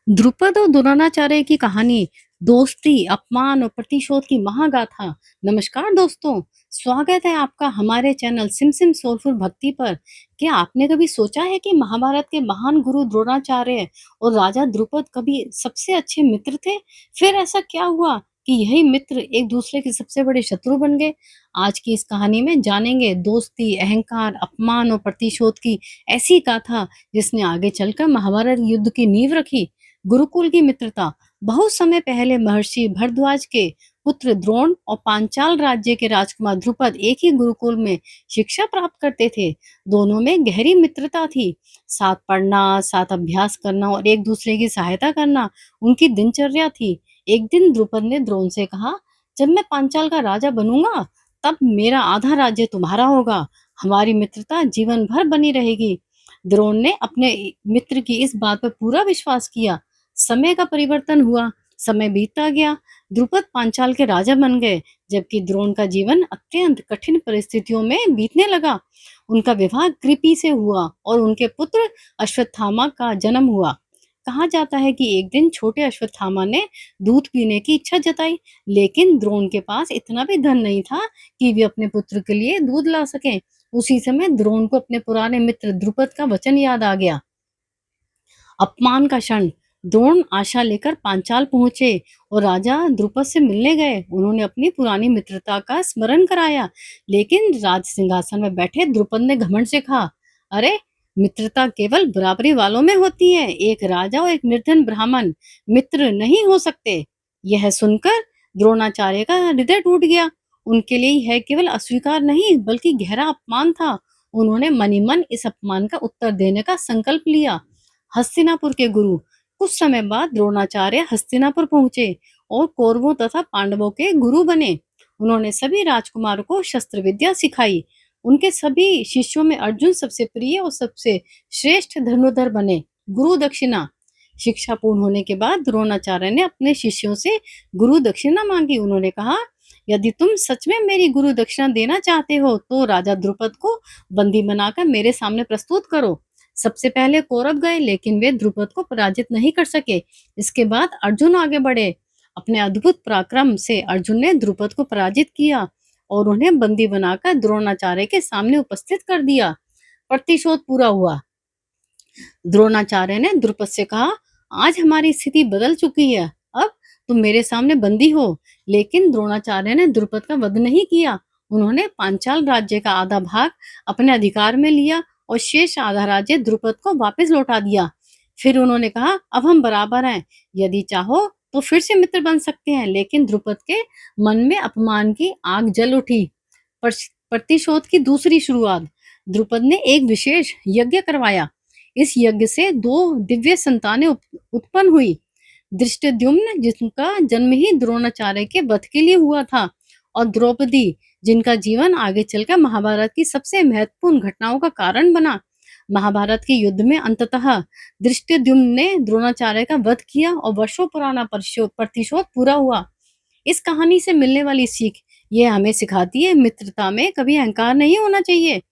द्रुपद और द्रोणाचार्य की कहानी दोस्ती, अपमान और प्रतिशोध की महागाथा। नमस्कार दोस्तों, स्वागत है आपका हमारे चैनल सिम सोलफुल भक्ति पर। क्या आपने कभी सोचा है कि महाभारत के महान गुरु द्रोणाचार्य और राजा द्रुपद कभी सबसे अच्छे मित्र थे? फिर ऐसा क्या हुआ कि यही मित्र एक दूसरे के सबसे बड़े शत्रु बन गए? आज की इस कहानी में जानेंगे दोस्ती, अहंकार, अपमान और प्रतिशोध की ऐसी गाथा जिसने आगे चलकर महाभारत युद्ध की नींव रखी। गुरुकुल की मित्रता। बहुत समय पहले महर्षि भरद्वाज के पुत्र द्रोण और पांचाल राज्य के राजकुमार द्रुपद एक ही गुरुकुल में शिक्षा प्राप्त करते थे। दोनों में गहरी मित्रता थी। साथ पढ़ना, साथ अभ्यास करना और एक दूसरे की सहायता करना उनकी दिनचर्या थी। एक दिन द्रुपद ने द्रोण से कहा, जब मैं पांचाल का राजा बनूंगा तब मेरा आधा राज्य तुम्हारा होगा। हमारी मित्रता जीवन भर बनी रहेगी। द्रोण ने अपने मित्र की इस बात पर पूरा विश्वास किया। समय का परिवर्तन हुआ। समय बीतता गया। द्रुपद पांचाल के राजा बन गए, जबकि द्रोण का जीवन अत्यंत कठिन परिस्थितियों में बीतने लगा। उनका विवाह कृपि से हुआ और उनके पुत्र अश्वत्थामा का जन्म हुआ। कहा जाता है कि एक दिन छोटे अश्वत्थामा ने दूध पीने की इच्छा जताई, लेकिन द्रोण के पास इतना भी धन नहीं था कि वे अपने पुत्र के लिए दूध ला सकें। उसी समय द्रोण को अपने पुराने मित्र द्रुपद का वचन याद आ गया। अपमान का क्षण। द्रोण आशा लेकर पांचाल पहुंचे और राजा द्रुपद से मिलने गए। उन्होंने अपनी पुरानी मित्रता का स्मरण कराया, लेकिन राज सिंहासन में बैठे द्रुपद ने घमंड से कहा, अरे, मित्रता केवल बराबरी वालों में होती है। एक राजा और एक निर्धन ब्राह्मण मित्र नहीं हो सकते। यह सुनकर द्रोणाचार्य का हृदय टूट गया। उनके लिए यह केवल अस्वीकार नहीं बल्कि गहरा अपमान था। उन्होंने मनी मन इस अपमान का उत्तर देने का संकल्प लिया। हस्तिनापुर के गुरु। कुछ समय बाद द्रोणाचार्य हस्तिनापुर पहुंचे और कौरवों तथा पांडवों के गुरु बने। उन्होंने सभी राजकुमारों को शस्त्र विद्या सिखाई। उनके सभी शिष्यों में अर्जुन सबसे प्रिय और सबसे श्रेष्ठ धनुर्धर बने। गुरु दक्षिणा। शिक्षा पूर्ण होने के बाद द्रोणाचार्य ने अपने शिष्यों से गुरु दक्षिणा मांगी। उन्होंने कहा, यदि तुम सच में मेरी गुरु दक्षिणा देना चाहते हो तो राजा द्रुपद को बंदी बनाकर मेरे सामने प्रस्तुत करो। सबसे पहले कौरव गए, लेकिन वे द्रुपद को पराजित नहीं कर सके। इसके बाद अर्जुन आगे बढ़े। अपने अद्भुत पराक्रम से अर्जुन ने द्रुपद को पराजित किया और उन्हें बंदी बनाकर द्रोणाचार्य के सामने उपस्थित कर दिया। प्रतिशोध पूरा हुआ। द्रोणाचार्य ने द्रुपद से कहा, आज हमारी स्थिति बदल चुकी है। अब तुम मेरे सामने बंदी हो। लेकिन द्रोणाचार्य ने द्रुपद का वध नहीं किया। उन्होंने पांचाल राज्य का आधा भाग अपने अधिकार में लिया और शेष आधा राज्य द्रुपद को वापस लौटा दिया। फिर उन्होंने कहा, अब हम बराबर हैं। यदि चाहो तो फिर से मित्र बन सकते हैं। लेकिन द्रुपद के मन में अपमान की आग जल उठी। प्रतिशोध की दूसरी शुरुआत। द्रुपद ने एक विशेष यज्ञ करवाया। इस यज्ञ से दो दिव्य संतानें उत्पन्न हुई। धृष्टद्युम्न, जिनका जन्म ही द्रोणाचार्य के वध के लिए हुआ था, और द्रौपदी, जिनका जीवन आगे चलकर महाभारत की सबसे महत्वपूर्ण घटनाओं का कारण बना। महाभारत के युद्ध में अंततः धृष्टद्युम्न ने द्रोणाचार्य का वध किया और वर्षों पुराना प्रतिशोध पूरा हुआ। इस कहानी से मिलने वाली सीख यह हमें सिखाती है, मित्रता में कभी अहंकार नहीं होना चाहिए।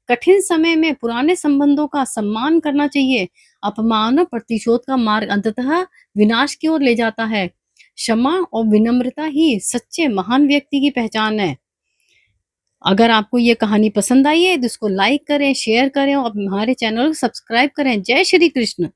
कठिन समय में पुराने संबंधों का सम्मान करना चाहिए। अपमान और प्रतिशोध का मार्ग अंततः विनाश की ओर ले जाता है। क्षमा और विनम्रता ही सच्चे महान व्यक्ति की पहचान है। अगर आपको ये कहानी पसंद आई है तो इसको लाइक करें, शेयर करें और हमारे चैनल को सब्सक्राइब करें। जय श्री कृष्ण।